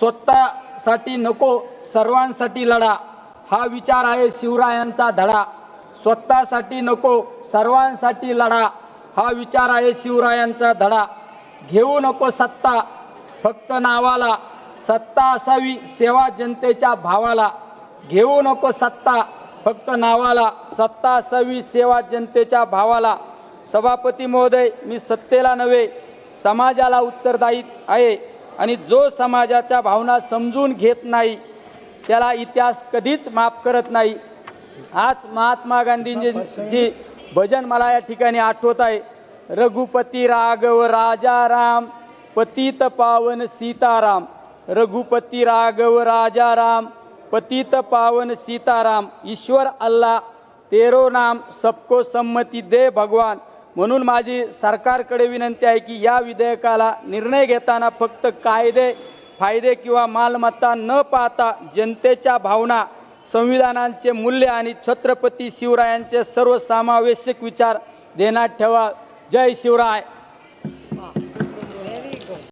स्वतःसाठी नको सर्वांसाठी लढा हा विचार आहे शिवरायांचा धडा। स्वतःसाठी नको सर्वांसाठी लढा हा विचार आहे शिवरायांचा धडा। घेऊ नको सत्ता फक्त नावाला, सत्ता असावी सेवा जनतेच्या भावाला। घेऊ नको सत्ता फक्त नावाला, सत्ता असावी सेवा जनतेच्या भावाला। सभापती महोदय, मी सत्तेला नव्हे समाजाला उत्तरदायी आहे आणि जो समाजाच्या भावना समजून घेत नाही त्याला इतिहास कधीच माफ करत नाही। आज महात्मा गांधींची भजन मला या ठिकाणी आठवत आहे। रघुपती राघव राजा राम, पतित पावन सीताराम। रघुपती राघव राजा राम, पतित पावन सीताराम। ईश्वर अल्लाह तेरो नाम, सबको सम्मती दे भगवान। म्हणून माझी सरकारकडे विनंती आहे की या विधेयकाला निर्णय घेताना फक्त कायदे फायदे किंवा मालमत्ता न पाहता जनतेच्या भावना, संविधानाचे मूल्य आणि छत्रपती शिवरायांचे सर्वसमावेशक विचार ध्यानात ठेवा। जय शिवराय।